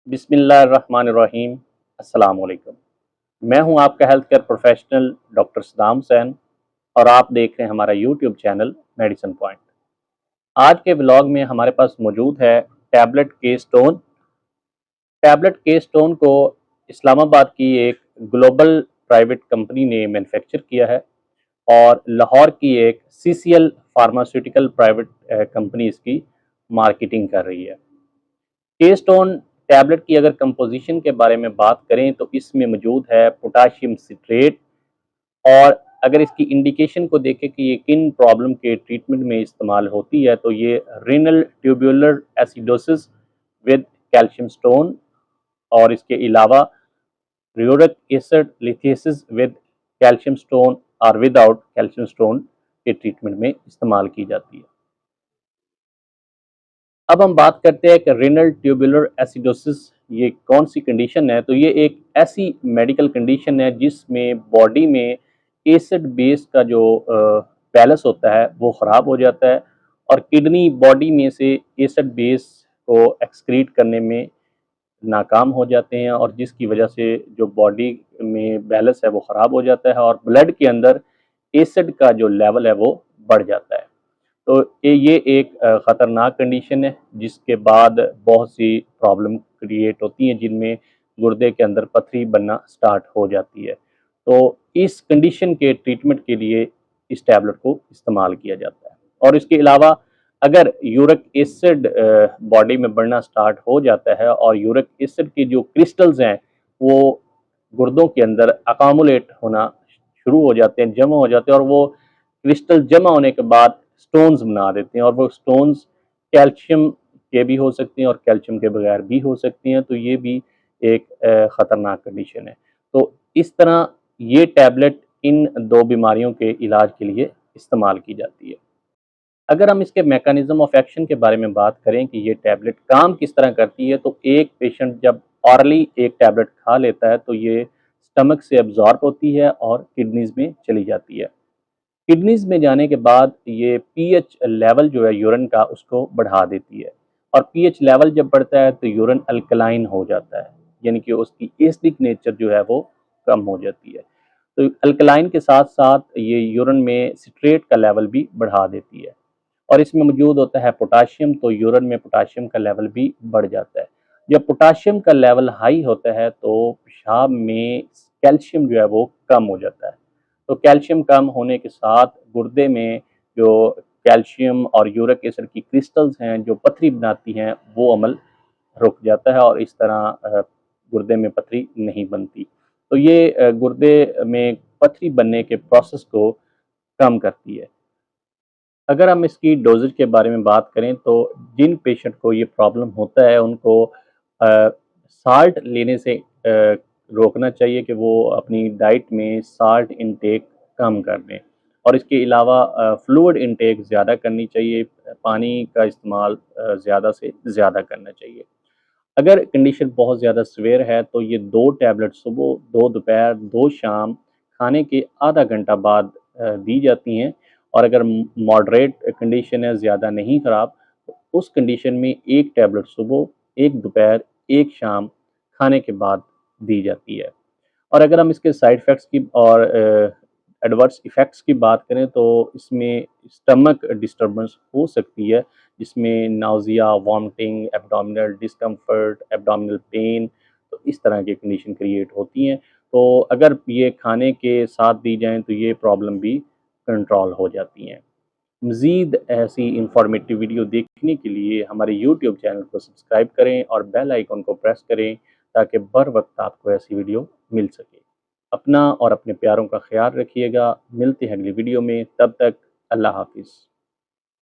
बिस्मिल्लाहिर्रहमानिर्रहीम। अस्सलाम वालेकुम। मैं हूं आपका health care professional doctor Saddam Hussain और आप देख रहे हैं हमारा यूट्यूब चैनल मेडिसिन पॉइंट। आज के ब्लॉग में हमारे पास मौजूद है टैबलेट के स्टोन। टैबलेट के स्टोन को इस्लामाबाद की एक ग्लोबल प्राइवेट कंपनी ने मैन्युफैक्चर किया है और लाहौर की एक सीसीएल फार्मास्यूटिकल प्राइवेट कंपनी इसकी मार्केटिंग कर रही है। के स्टोन टैबलेट की अगर कंपोजिशन के बारे में बात करें तो इसमें मौजूद है पोटाशियम सिट्रेट। और अगर इसकी इंडिकेशन को देखें कि ये किन प्रॉब्लम के ट्रीटमेंट में इस्तेमाल होती है तो ये renal tubular acidosis with calcium stone और इसके अलावा uric acid lithiasis with calcium stone और विदाउट कैल्शियम स्टोन के ट्रीटमेंट में इस्तेमाल की जाती है। अब हम बात करते हैं कि रीनल ट्यूबुलर एसिडोसिस ये कौन सी कंडीशन है। तो ये एक ऐसी मेडिकल कंडीशन है जिसमें बॉडी में एसिड बेस का जो बैलेंस होता है वो ख़राब हो जाता है और किडनी बॉडी में से एसिड बेस को एक्सक्रीट करने में नाकाम हो जाते हैं और जिसकी वजह से जो बॉडी में बैलेंस है वो ख़राब हो जाता है और ब्लड के अंदर एसिड का जो लेवल है वो बढ़ जाता है। तो ये एक ख़तरनाक कंडीशन है जिसके बाद बहुत सी प्रॉब्लम क्रिएट होती हैं जिनमें गुर्दे के अंदर पथरी बनना स्टार्ट हो जाती है। तो इस कंडीशन के ट्रीटमेंट के लिए इस टैबलेट को इस्तेमाल किया जाता है। और इसके अलावा अगर यूरिक एसिड बॉडी में बढ़ना स्टार्ट हो जाता है और यूरिक एसिड के जो क्रिस्टल्स हैं वो गुर्दों के अंदर अकामुलेट होना शुरू हो जाते हैं, जमा हो जाते हैं और वो क्रिस्टल जमा होने के बाद स्टोन्स बना देते हैं और वो स्टोन्स कैल्शियम के भी हो सकती हैं और कैल्शियम के बगैर भी हो सकती हैं। तो ये भी एक ख़तरनाक कंडीशन है। तो इस तरह ये टैबलेट इन दो बीमारियों के इलाज के लिए इस्तेमाल की जाती है। अगर हम इसके मैकेनिज्म ऑफ एक्शन के बारे में बात करें कि ये टैबलेट काम किस तरह करती है तो एक पेशेंट जब ऑरली एक टैबलेट खा लेता है तो ये स्टमक से एब्जॉर्ब होती है और किडनीज में चली जाती है। किडनीज में जाने के बाद ये पीएच लेवल जो है यूरिन का उसको बढ़ा देती है और पीएच लेवल जब बढ़ता है तो यूरिन अल्कलाइन हो जाता है, यानी कि उसकी एसिडिक नेचर जो है वो कम हो जाती है। तो अल्कलाइन के साथ साथ ये यूरिन में सिट्रेट का लेवल भी बढ़ा देती है और इसमें मौजूद होता है पोटाशियम, तो यूरिन में पोटाशियम का लेवल भी बढ़ जाता है। जब पोटाशियम का लेवल हाई होता है तो पेशाब में कैल्शियम जो है वो कम हो जाता है। तो कैल्शियम कम होने के साथ गुर्दे में जो कैल्शियम और यूरिक एसिड की क्रिस्टल्स हैं जो पथरी बनाती हैं वो अमल रुक जाता है और इस तरह गुर्दे में पथरी नहीं बनती। तो ये गुर्दे में पथरी बनने के प्रोसेस को कम करती है। अगर हम इसकी डोज़ेज के बारे में बात करें तो जिन पेशेंट को ये प्रॉब्लम होता है उनको साल्ट लेने से रोकना चाहिए कि वो अपनी डाइट में साल्ट इनटेक कम कर दें और इसके अलावा फ्लूइड इनटेक ज़्यादा करनी चाहिए, पानी का इस्तेमाल ज़्यादा से ज़्यादा करना चाहिए। अगर कंडीशन बहुत ज़्यादा सीवियर है तो ये 2 टैबलेट सुबह, 2 दोपहर, 2 शाम खाने के आधा घंटा बाद दी जाती हैं और अगर मॉडरेट कंडीशन है, ज़्यादा नहीं ख़राब, तो उस कंडीशन में 1 टैबलेट सुबह, 1 दोपहर, 1 शाम खाने के बाद दी जाती है। और अगर हम इसके साइड इफ़ेक्ट्स की और एडवर्स इफ़ेक्ट्स की बात करें तो इसमें स्टमक डिस्टर्बेंस हो सकती है जिसमें nausea, vomiting, abdominal discomfort, abdominal pain, तो इस तरह की कंडीशन क्रिएट होती हैं। तो अगर ये खाने के साथ दी जाएँ तो ये प्रॉब्लम भी कंट्रोल हो जाती हैं। मज़ीद ऐसी इंफॉर्मेटिव वीडियो देखने के लिए हमारे यूट्यूब चैनल को सब्सक्राइब करें और बेल आइकन को प्रेस करें ताकि बर वक्त आपको ऐसी वीडियो मिल सके। अपना और अपने प्यारों का ख्याल रखिएगा। मिलते हैं अगली वीडियो में, तब तक अल्लाह हाफ़िज़।